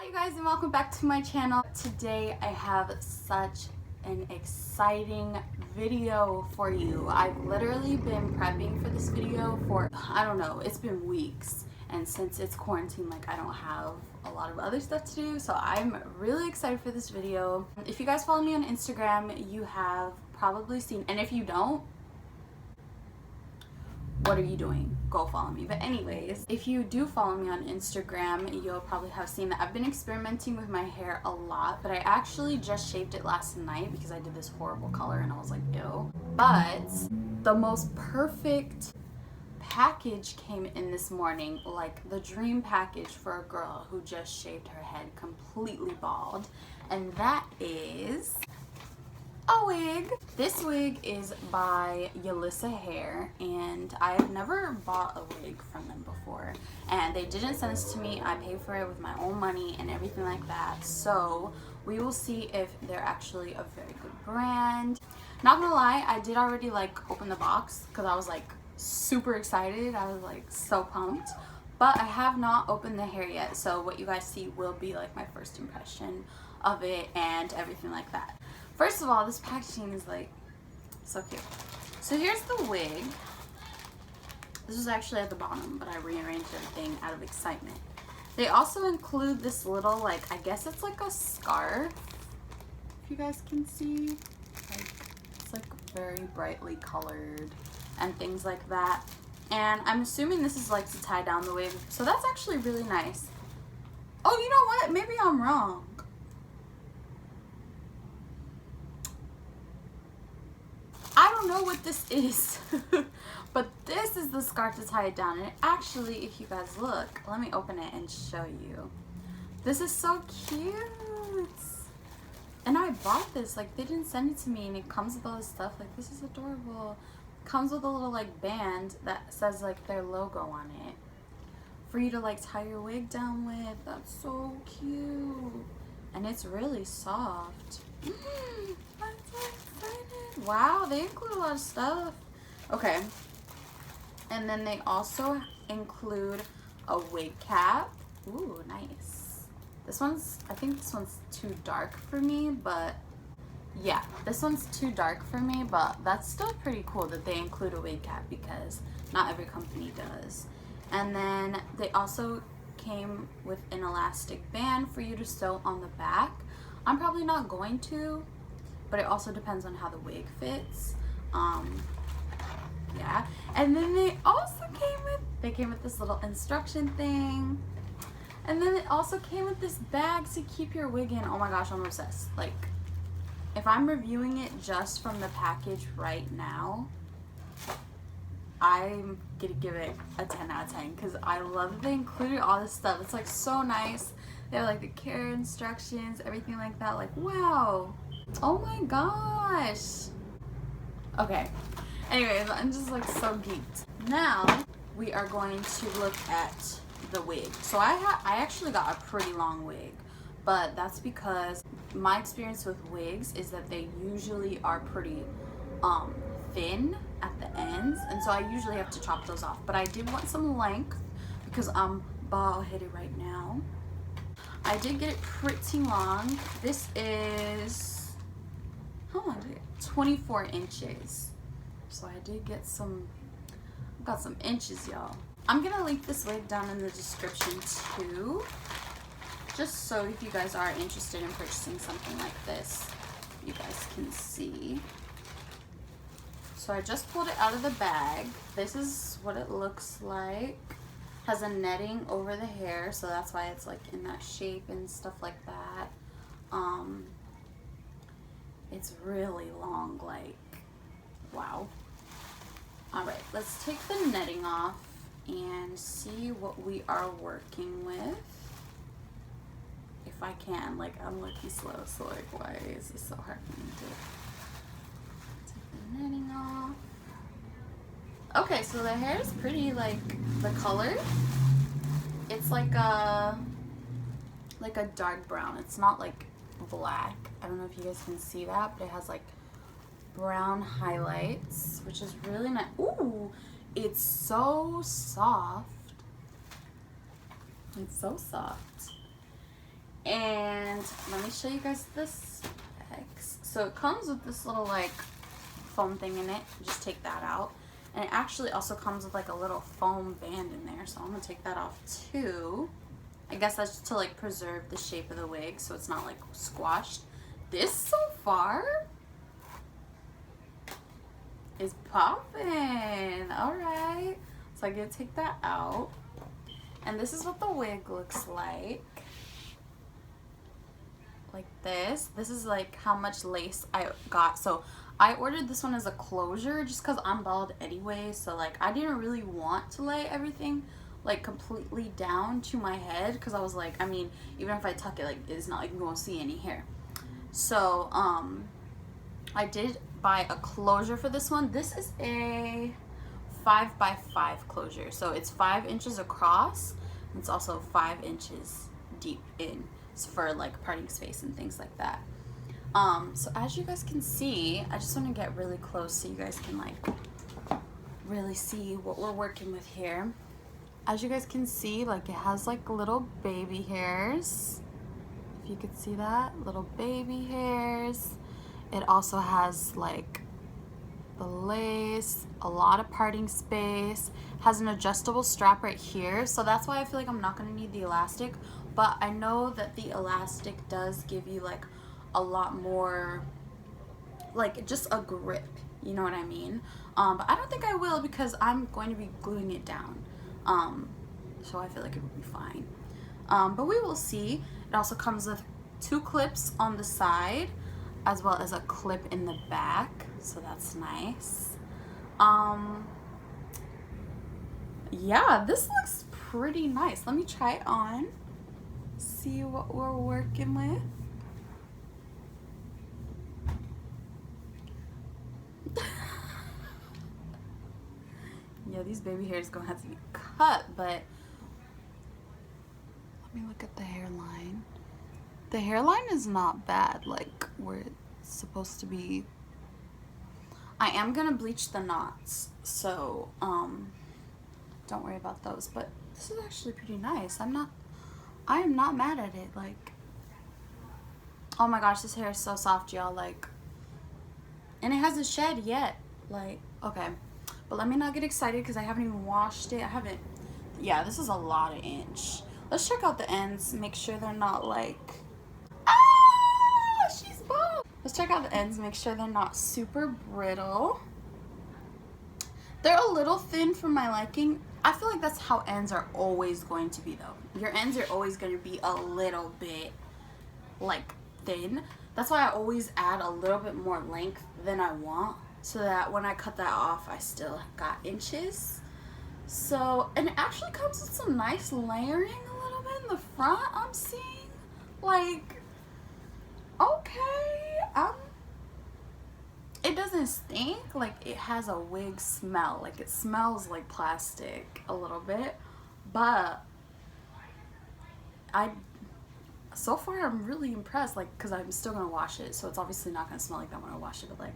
Hi you guys and welcome back to my channel. Today I have such an exciting video for you. I've literally been prepping for this video for, I don't know, it's been weeks. And since it's quarantine, like I don't have a lot of other stuff to do, so I'm really excited for this video. If you guys follow me on Instagram, you have probably seen, and if you don't, what are you doing? Go follow me. But anyways, if you do follow me on Instagram, you'll probably have seen that I've been experimenting with my hair a lot, but I actually just shaved it last night because I did this horrible color and I was like, ew. But the most perfect package came in this morning, like the dream package for a girl who just shaved her head completely bald, and that is a wig. This wig is by YolissaHair, and I've never bought a wig from them before, and they didn't send this to me. I paid for it with my own money and everything like that, so we will see if they're actually a very good brand. Not gonna lie, I did already like open the box because I was like super excited. I was like so pumped, but I have not opened the hair yet, so what you guys see will be like my first impression of it and everything like that. First of all, this packaging is like so cute. So here's the wig. This was actually at the bottom, but I rearranged everything out of excitement. They also include this little, like, I guess it's like a scarf, if you guys can see. Like, it's like very brightly colored and things like that. And I'm assuming this is like to tie down the wig. So that's actually really nice. Oh, you know what? Maybe I'm wrong. I don't know what this is, but this is the scarf to tie it down. And actually, if you guys look, let me open it and show you. This is so cute. And I bought this, like they didn't send it to me, and it comes with all this stuff. Like, this is adorable. It comes with a little like band that says like their logo on it for you to like tie your wig down with. That's so cute. And it's really soft. I'm so excited. Wow, they include a lot of stuff. Okay. And then they also include a wig cap. Ooh, nice. This one's, I think this one's too dark for me, but yeah, this one's too dark for me, but that's still pretty cool that they include a wig cap because not every company does. And then they also came with an elastic band for you to sew on the back. I'm probably not going to, but it also depends on how the wig fits. Yeah. And then they also came with this little instruction thing. And then it also came with this bag to keep your wig in. Oh my gosh, I'm obsessed. Like, if I'm reviewing it just from the package right now, I'm gonna give it a 10 out of 10 because I love that they included all this stuff. It's like so nice. They have like the care instructions, everything like that. Like, wow. Oh my gosh. Okay. Anyways, I'm just like so geeked. Now we are going to look at the wig. So I actually got a pretty long wig, but that's because my experience with wigs is that they usually are pretty thin at the ends, and so I usually have to chop those off. But I did want some length because I'm bald-headed right now. I did get it pretty long. This is, how long did it? 24 inches. So I did get some, got some inches, y'all. I'm gonna link this wig down in the description too, just so if you guys are interested in purchasing something like this, you guys can see. So I just pulled it out of the bag. This is what it looks like. Has a netting over the hair, so that's why it's like in that shape and stuff like that. It's really long, like, wow. All right, let's take the netting off and see what we are working with. If I can, like, I'm lucky slow, so like, why is this so hard for me to do? Take the netting off. Okay, so the hair is pretty, like, the color, it's like a dark brown. It's not like black. I don't know if you guys can see that, but it has like brown highlights, which is really nice. Ooh, it's so soft. It's so soft. And let me show you guys this specs. So it comes with this little like foam thing in it. Just take that out. And it actually also comes with like a little foam band in there. So I'm gonna take that off too. I guess that's just to like preserve the shape of the wig so it's not like squashed. This so far is popping. Alright. So I'm gonna take that out. And this is what the wig looks like. Like this. This is like how much lace I got. So I ordered this one as a closure just because I'm bald anyway. So like I didn't really want to lay everything like completely down to my head because I was like, I mean, even if I tuck it, like it's not like you won't see any hair. So I did buy a closure for this one. This is a 5x5 closure. So it's 5 inches across. And it's also 5 inches deep in. It's for like parting space and things like that. So as you guys can see, I just want to get really close so you guys can like really see what we're working with here. As you guys can see, like it has like little baby hairs. If you could see that, little baby hairs. It also has like the lace, a lot of parting space, has an adjustable strap right here. So that's why I feel like I'm not going to need the elastic, but I know that the elastic does give you like a lot more, like just a grip, you know what I mean? But I don't think I will because I'm going to be gluing it down. So I feel like it will be fine. But we will see. It also comes with 2 clips on the side as well as a clip in the back, so that's nice. Yeah, this looks pretty nice. Let me try it on, see what we're working with. Yeah, these baby hairs gonna have to be cut, but let me look at the hairline. The hairline is not bad, like where it's supposed to be. I am gonna bleach the knots, so don't worry about those, but this is actually pretty nice. I am not mad at it. Like, oh my gosh, this hair is so soft, y'all. Like, and it hasn't shed yet. Like, okay, but let me not get excited because I haven't even washed it. Yeah, this is a lot of inch. Let's check out the ends, make sure they're not like, ah, she's bald. Let's check out the ends, make sure they're not super brittle. They're a little thin for my liking. I feel like that's how ends are always going to be though. Your ends are always going to be a little bit like thin. That's why I always add a little bit more length than I want, so that when I cut that off, I still got inches. So, and it actually comes with some nice layering a little bit in the front, I'm seeing. Like, okay, it doesn't stink. Like, it has a wig smell. Like, it smells like plastic a little bit, but so far I'm really impressed, like, because I'm still gonna wash it, so it's obviously not gonna smell like that when I wash it, but like,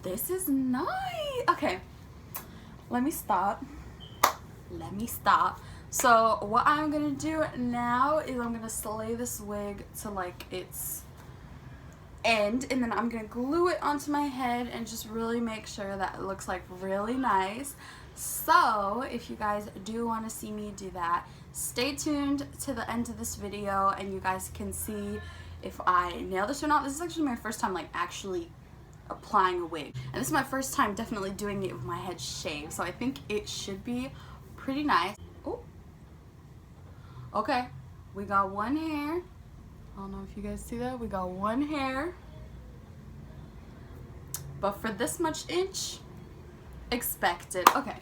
this is nice. Okay, let me stop. So what I'm gonna do now is I'm gonna slay this wig to like its end, and then I'm gonna glue it onto my head and just really make sure that it looks like really nice. So if you guys do want to see me do that, stay tuned to the end of this video and you guys can see if I nail this or not. This is actually my first time like actually applying a wig, and this is my first time definitely doing it with my head shaved, so I think it should be pretty nice. Oh, okay, we got one hair. I don't know if you guys see that. We got one hair, but for this much inch, expected. Okay,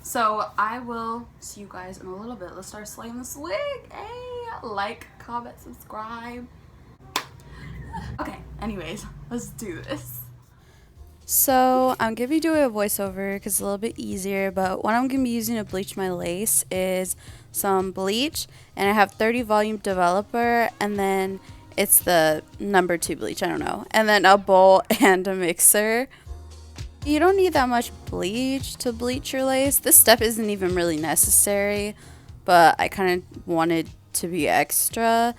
so I will see you guys in a little bit. Let's start slaying this wig. Hey, like, comment, subscribe. Okay, anyways, let's do this. So I'm going to be doing a voiceover because it's a little bit easier, but what I'm going to be using to bleach my lace is some bleach, and I have 30 volume developer, and then it's the number 2 bleach, I don't know, and then a bowl and a mixer. You don't need that much bleach to bleach your lace. This step isn't even really necessary, but I kind of wanted to be extra.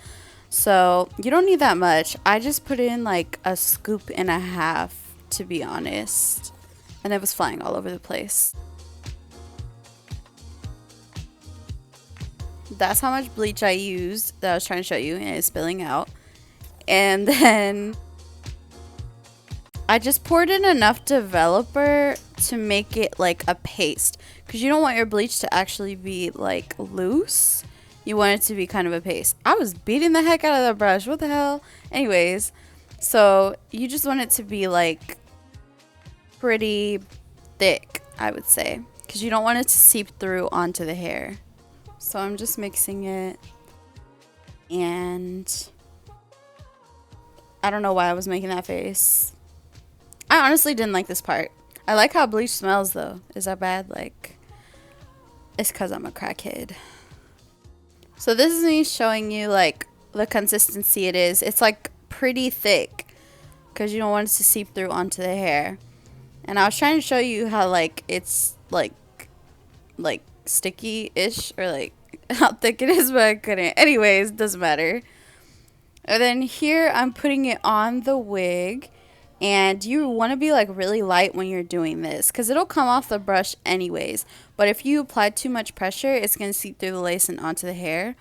So you don't need that much. I just put in like a scoop and a half, to be honest, and it was flying all over the place. That's how much bleach I used that I was trying to show you, and it's spilling out. And then I just poured in enough developer to make it like a paste, because you don't want your bleach to actually be like loose. You want it to be kind of a paste. I was beating the heck out of the brush. What the hell? Anyways, so you just want it to be like pretty thick, I would say, because you don't want it to seep through onto the hair. So I'm just mixing it, and I don't know why I was making that face. I honestly didn't like this part. I like how bleach smells though. Is that bad? Like, it's because I'm a crackhead. So this is me showing you like the consistency it is. It's like pretty thick because you don't want it to seep through onto the hair. And I was trying to show you how like it's like sticky-ish, or like how thick it is, but I couldn't. Anyways, doesn't matter. And then here I'm putting it on the wig, and you want to be like really light when you're doing this because it'll come off the brush anyways. But if you apply too much pressure, it's going to seep through the lace and onto the hair,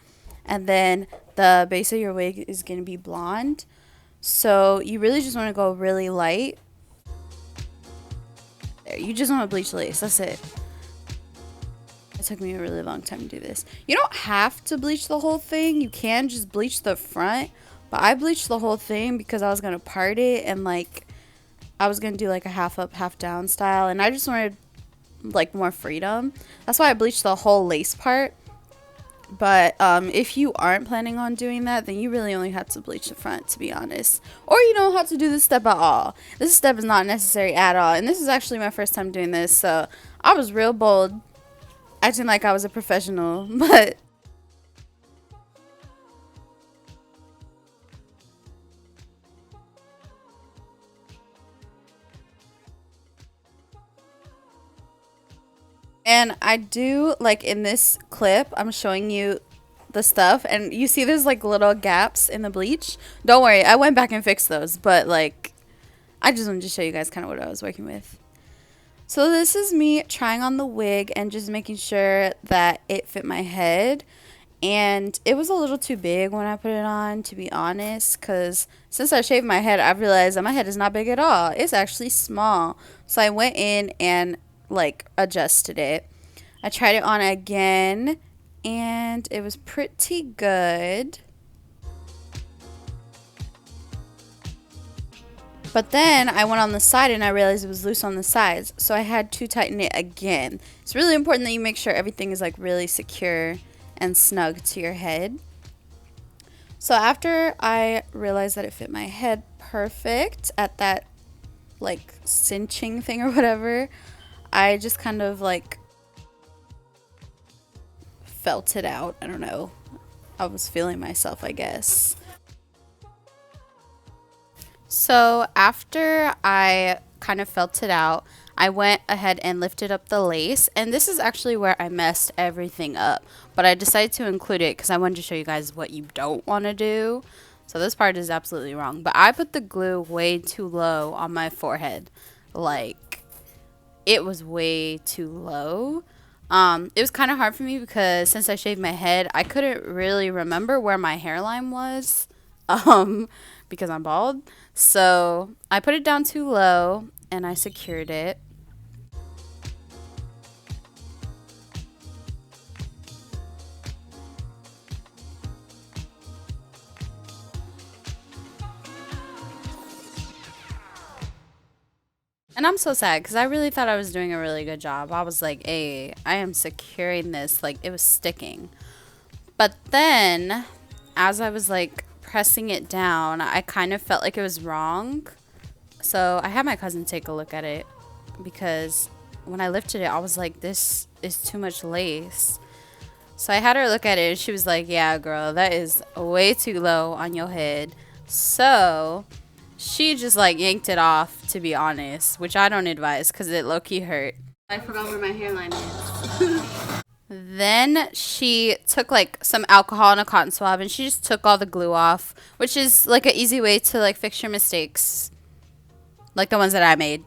and then the base of your wig is going to be blonde. So you really just want to go really light. You just want to bleach the lace. That's it. It took me a really long time to do this. You don't have to bleach the whole thing. You can just bleach the front. But I bleached the whole thing because I was going to part it, and like I was going to do like a half up, half down style, and I just wanted like more freedom. That's why I bleached the whole lace part. But if you aren't planning on doing that, then you really only have to bleach the front, to be honest. Or you don't have to do this step at all. This step is not necessary at all. And this is actually my first time doing this, so I was real bold, acting like I was a professional. But and I do, like in this clip, I'm showing you the stuff, and you see there's like little gaps in the bleach. Don't worry, I went back and fixed those, but like I just wanted to show you guys kind of what I was working with. So this is me trying on the wig and just making sure that it fit my head. And it was a little too big when I put it on, to be honest, because since I shaved my head, I've realized that my head is not big at all. It's actually small. So I went in and like adjusted it. I tried it on again, and it was pretty good. But then I went on the side and I realized it was loose on the sides, so I had to tighten it again. It's really important that you make sure everything is like really secure and snug to your head. So after I realized that it fit my head perfect at that like cinching thing or whatever, I just kind of like felt it out. I don't know. I was feeling myself, I guess. So after I kind of felt it out, I went ahead and lifted up the lace, and this is actually where I messed everything up, but I decided to include it because I wanted to show you guys what you don't want to do. So this part is absolutely wrong, but I put the glue way too low on my forehead. Like, it was way too low. It was kind of hard for me because since I shaved my head, I couldn't really remember where my hairline was because I'm bald. So I put it down too low and I secured it. And I'm so sad because I really thought I was doing a really good job. I was like, hey, I am securing this. Like, it was sticking. But then, as I was like pressing it down, I kind of felt like it was wrong. So I had my cousin take a look at it because when I lifted it, I was like, this is too much lace. So I had her look at it and she was like, yeah, girl, that is way too low on your head. So she just like yanked it off, to be honest, which I don't advise because it low-key hurt. I forgot where my hairline is. Then she took like some alcohol and a cotton swab and she just took all the glue off, which is like an easy way to like fix your mistakes, like the ones that I made.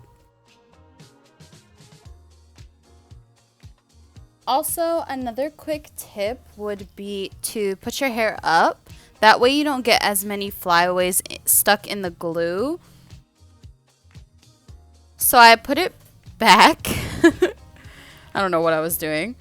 Also, another quick tip would be to put your hair up. That way you don't get as many flyaways stuck in the glue. So I put it back. I don't know what I was doing.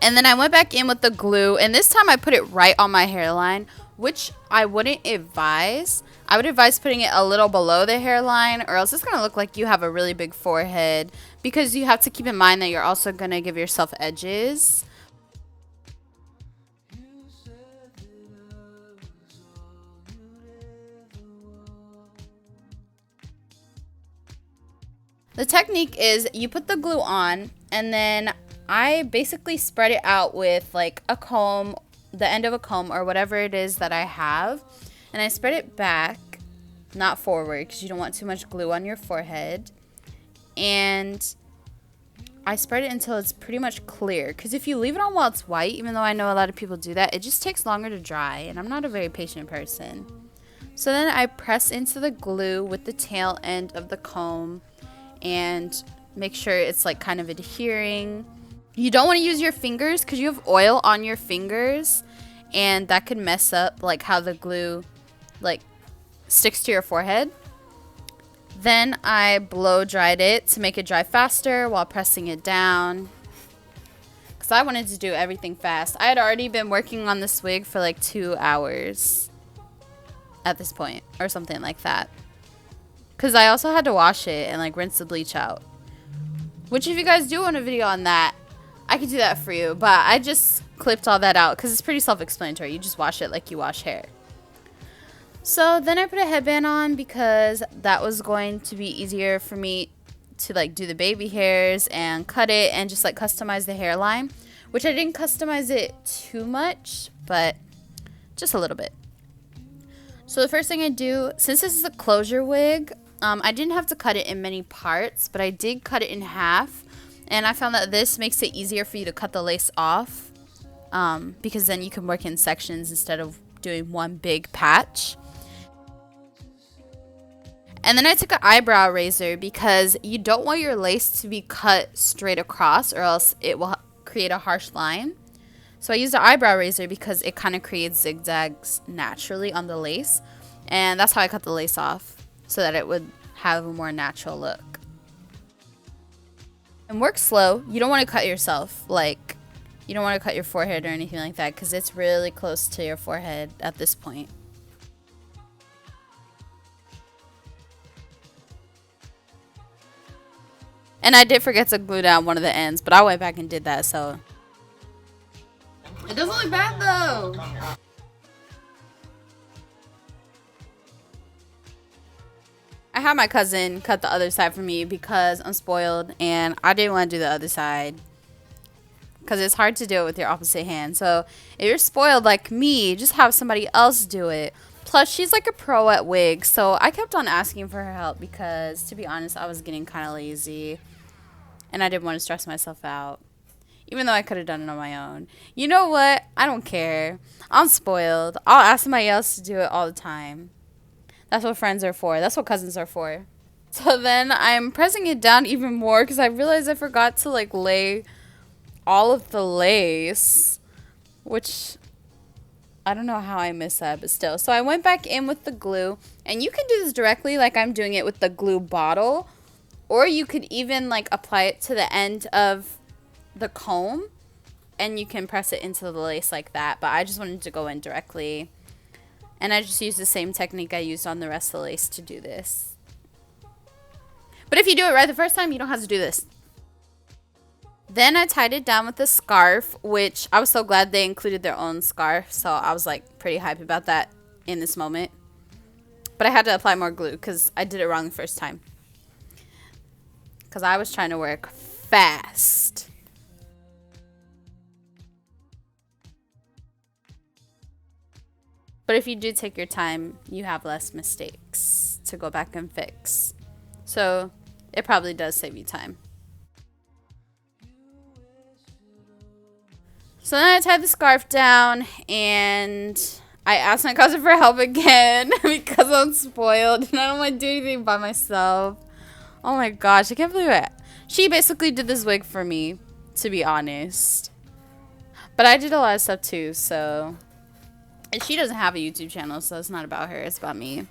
And then I went back in with the glue, and this time I put it right on my hairline, which I wouldn't advise. I would advise putting it a little below the hairline, or else it's going to look like you have a really big forehead, because you have to keep in mind that you're also going to give yourself edges. The technique is you put the glue on, and then I basically spread it out with like a comb, the end of a comb or whatever it is that I have. And I spread it back, not forward, because you don't want too much glue on your forehead. And I spread it until it's pretty much clear. Because if you leave it on while it's white, even though I know a lot of people do that, it just takes longer to dry. And I'm not a very patient person. So then I press into the glue with the tail end of the comb and make sure it's like kind of adhering. You don't want to use your fingers because you have oil on your fingers, and that could mess up like how the glue like sticks to your forehead. Then I blow dried it to make it dry faster while pressing it down, because I wanted to do everything fast. I had already been working on this wig for like 2 hours at this point or something like that, because I also had to wash it and like rinse the bleach out, which if you guys do want a video on that, I could do that for you, but I just clipped all that out because it's pretty self-explanatory. You just wash it like you wash hair. So then I put a headband on because that was going to be easier for me to like do the baby hairs and cut it and just like customize the hairline, which I didn't customize it too much, but just a little bit. So the first thing I do, since this is a closure wig, I didn't have to cut it in many parts, but I did cut it in half. And I found that this makes it easier for you to cut the lace off, because then you can work in sections instead of doing one big patch. And then I took an eyebrow razor because you don't want your lace to be cut straight across, or else it will create a harsh line. So I used an eyebrow razor because it kind of creates zigzags naturally on the lace. And that's how I cut the lace off, so that it would have a more natural look. And work slow. You don't want to cut yourself. Like, you don't want to cut your forehead or anything like that, because it's really close to your forehead at this point. And I did forget to glue down one of the ends, but I went back and did that, so. It doesn't look bad though. I had my cousin cut the other side for me because I'm spoiled and I didn't want to do the other side because it's hard to do it with your opposite hand. So if you're spoiled like me, just have somebody else do it. Plus, she's like a pro at wigs, so I kept on asking for her help because, to be honest, I was getting kind of lazy and I didn't want to stress myself out, even though I could have done it on my own. You know what? I don't care. I'm spoiled. I'll ask somebody else to do it all the time. That's what friends are for. That's what cousins are for. So then I'm pressing it down even more because I realized I forgot to like lay all of the lace, which I don't know how I missed that, but still. So I went back in with the glue, and you can do this directly like I'm doing it with the glue bottle, or you could even like apply it to the end of the comb and you can press it into the lace like that. But I just wanted to go in directly. And I just used the same technique I used on the rest of the lace to do this. But if you do it right the first time, you don't have to do this. Then I tied it down with a scarf, which I was so glad they included their own scarf. So I was like pretty hyped about that in this moment. But I had to apply more glue because I did it wrong the first time. Because I was trying to work fast. But if you do take your time, you have less mistakes to go back and fix. So it probably does save you time. So then I tied the scarf down and I asked my cousin for help again because I'm spoiled and I don't want to do anything by myself. Oh my gosh, I can't believe it. She basically did this wig for me, to be honest. But I did a lot of stuff too, so. And she doesn't have a YouTube channel, so it's not about her, it's about me.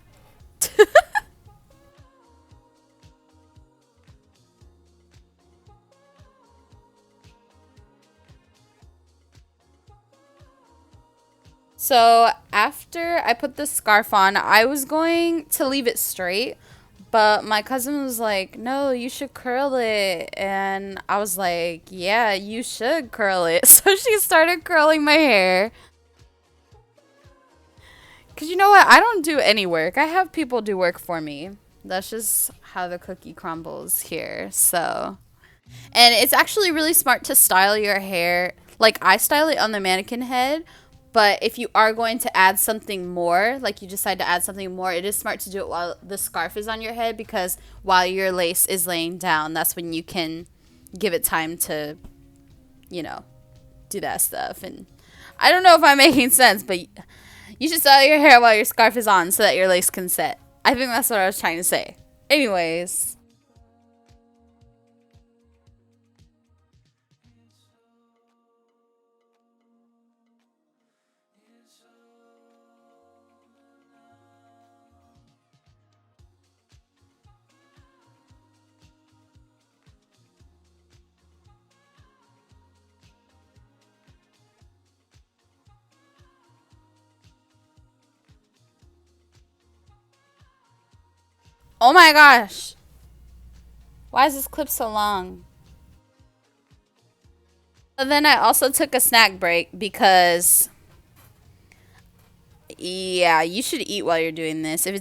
So after I put the scarf on, I was going to leave it straight, but my cousin was like, no, you should curl it. And I was like, yeah, you should curl it. So she started curling my hair. Because you know what? I don't do any work. I have people do work for me. That's just how the cookie crumbles here. So, and it's actually really smart to style your hair. Like I style it on the mannequin head. But if you are going to add something more, like you decide to add something more, it is smart to do it while the scarf is on your head because while your lace is laying down, that's when you can give it time to, you know, do that stuff. And I don't know if I'm making sense, but you should style your hair while your scarf is on so that your lace can set. I think that's what I was trying to say. Anyways. Oh my gosh. Why is this clip so long? And then I also took a snack break because, yeah, you should eat while you're doing this. If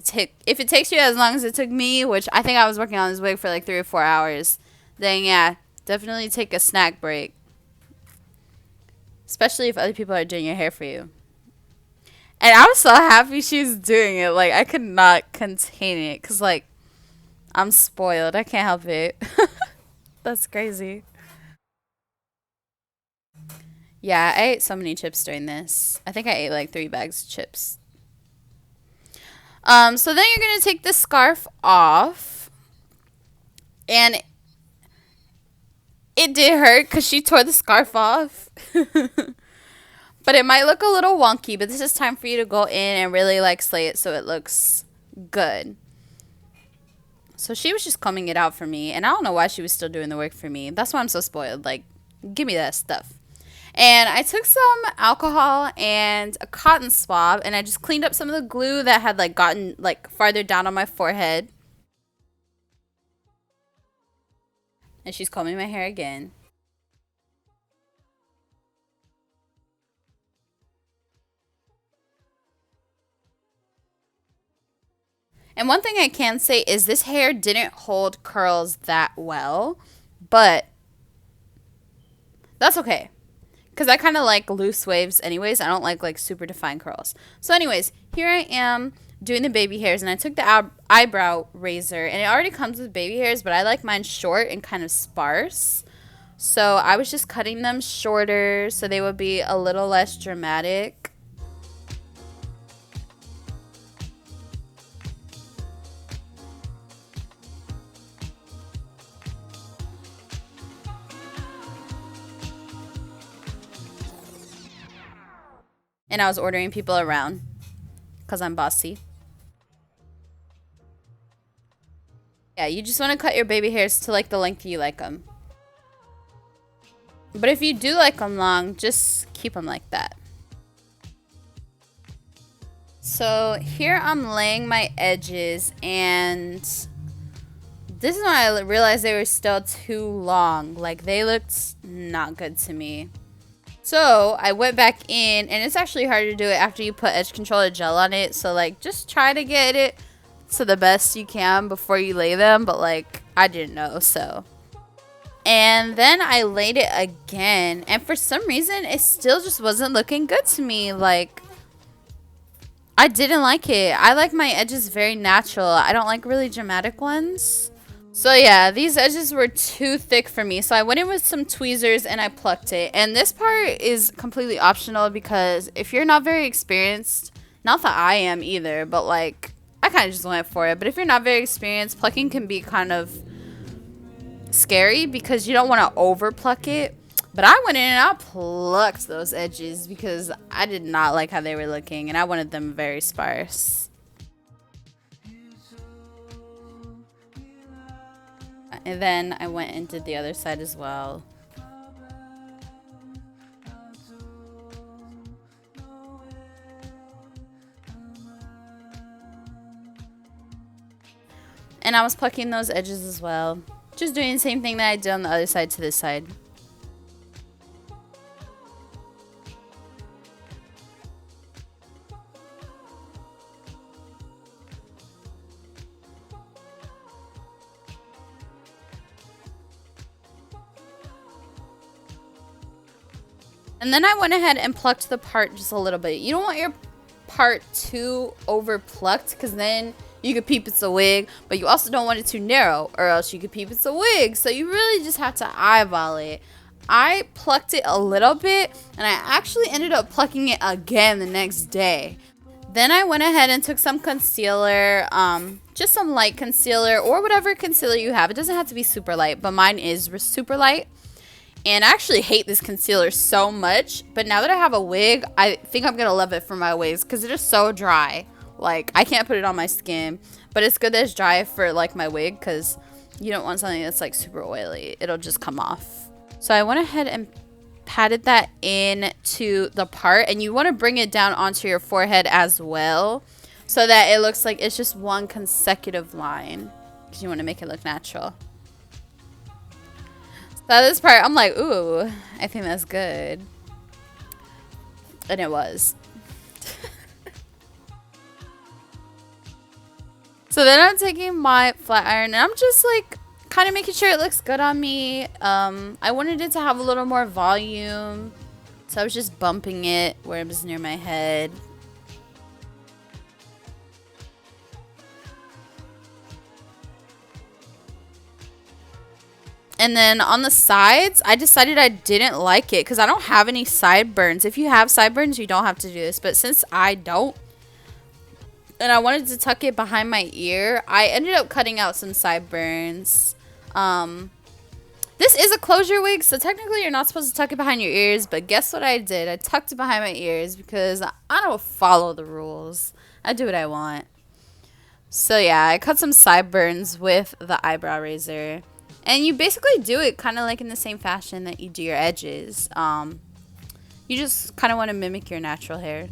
it takes you as long as it took me, which I think I was working on this wig for like 3 or 4 hours, then yeah, definitely take a snack break. Especially if other people are doing your hair for you. And I was so happy she was doing it. Like, I could not contain it. Because, like, I'm spoiled. I can't help it. That's crazy. Yeah, I ate so many chips during this. I think I ate like 3 bags of chips. So then you're going to take the scarf off. And it did hurt because she tore the scarf off. But it might look a little wonky, but this is time for you to go in and really like slay it so it looks good. So she was just combing it out for me, and I don't know why she was still doing the work for me. That's why I'm so spoiled. Like, give me that stuff. And I took some alcohol and a cotton swab, and I just cleaned up some of the glue that had like gotten like farther down on my forehead. And she's combing my hair again. And one thing I can say is this hair didn't hold curls that well, but that's okay. Because I kind of like loose waves anyways. I don't like super defined curls. So anyways, here I am doing the baby hairs, and I took the eyebrow razor, and it already comes with baby hairs, but I like mine short and kind of sparse. So I was just cutting them shorter so they would be a little less dramatic. And I was ordering people around because I'm bossy. Yeah, you just want to cut your baby hairs to like the length you like them. But if you do like them long, just keep them like that. So here I'm laying my edges, and this is when I realized they were still too long. Like, they looked not good to me. So I went back in, and it's actually hard to do it after you put edge controller gel on it. So like, just try to get it to the best you can before you lay them. But like, I didn't know, so. And then I laid it again, and for some reason, it still just wasn't looking good to me. Like, I didn't like it. I like my edges very natural. I don't like really dramatic ones. So yeah, these edges were too thick for me. So I went in with some tweezers and I plucked it. And this part is completely optional because if you're not very experienced, not that I am either, but like I kind of just went for it. But if you're not very experienced, plucking can be kind of scary because you don't want to over pluck it. But I went in and I plucked those edges because I did not like how they were looking and I wanted them very sparse. And then I went and did the other side as well. And I was plucking those edges as well. Just doing the same thing that I did on the other side to this side. And then I went ahead and plucked the part just a little bit. You don't want your part too over plucked because then you could peep it's a wig, but you also don't want it too narrow or else you could peep it's a wig. So you really just have to eyeball it. I plucked it a little bit and I actually ended up plucking it again the next day. Then I went ahead and took some concealer, just some light concealer or whatever concealer you have. It doesn't have to be super light, but mine is super light. And I actually hate this concealer so much, but now that I have a wig, I think I'm going to love it for my wigs because it is so dry. Like, I can't put it on my skin, but it's good that it's dry for, like, my wig because you don't want something that's, like, super oily. It'll just come off. So I went ahead and patted that into the part, and you want to bring it down onto your forehead as well so that it looks like it's just one consecutive line because you want to make it look natural. So this part, I'm like, ooh, I think that's good. And it was. So then I'm taking my flat iron and I'm just like kind of making sure it looks good on me. I wanted it to have a little more volume. So I was just bumping it where it was near my head. And then on the sides, I decided I didn't like it because I don't have any sideburns. If you have sideburns, you don't have to do this. But since I don't, and I wanted to tuck it behind my ear, I ended up cutting out some sideburns. This is a closure wig, so technically you're not supposed to tuck it behind your ears. But guess what I did? I tucked it behind my ears because I don't follow the rules. I do what I want. So yeah, I cut some sideburns with the eyebrow razor. And you basically do it kind of like in the same fashion that you do your edges. You just kind of want to mimic your natural hair.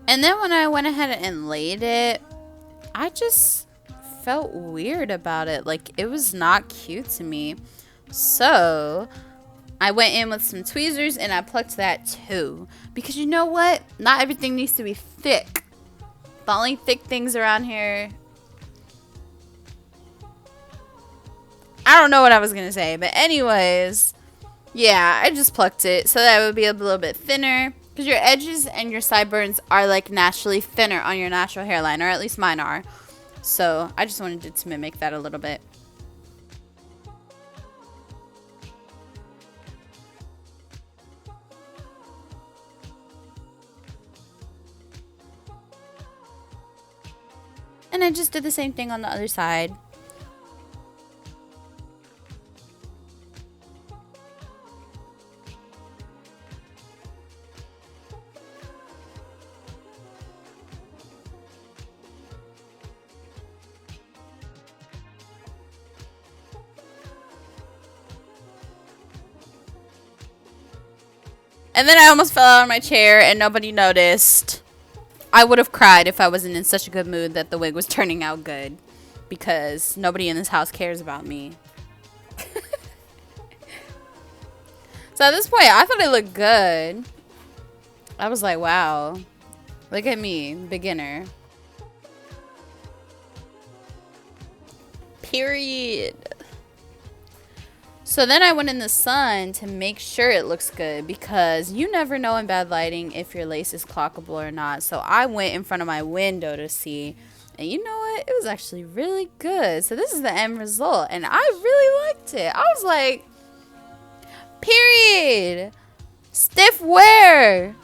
And then when I went ahead and laid it, I just felt weird about it. Like, it was not cute to me. So I went in with some tweezers and I plucked that too. Because you know what? Not everything needs to be thick. The only thick things around here... I don't know what I was going to say. But anyways, yeah, I just plucked it so that it would be a little bit thinner. Because your edges and your sideburns are like naturally thinner on your natural hairline, or at least mine are. So I just wanted to mimic that a little bit. And I just did the same thing on the other side. And then I almost fell out of my chair and nobody noticed. I would have cried if I wasn't in such a good mood that the wig was turning out good. Because nobody in this house cares about me. So at this point, I thought it looked good. I was like, wow. Look at me, beginner. Period. So then I went in the sun to make sure it looks good because you never know in bad lighting if your lace is clockable or not. So I went in front of my window to see, and you know what? It was actually really good. So this is the end result, and I really liked it. I was like, period. Stiff wear.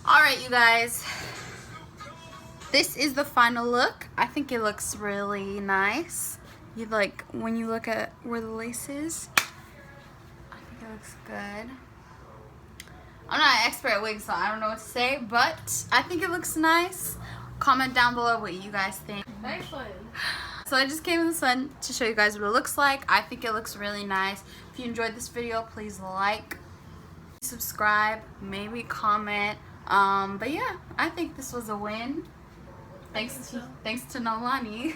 All right, you guys. This is the final look. I think it looks really nice. You like when you look at where the lace is. I think it looks good. I'm not an expert at wigs, so I don't know what to say, but I think it looks nice. Comment down below what you guys think. Nice one. So I just came in the sun to show you guys what it looks like. I think it looks really nice. If you enjoyed this video, please like, subscribe, maybe comment. But yeah, I think this was a win. Thanks to Nolani.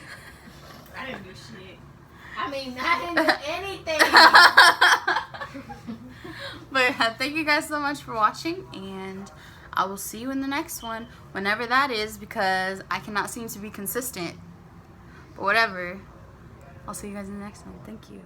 I didn't do shit. I mean, I didn't do anything. But thank you guys so much for watching, and I will see you in the next one, whenever that is, because I cannot seem to be consistent. But whatever. I'll see you guys in the next one. Thank you.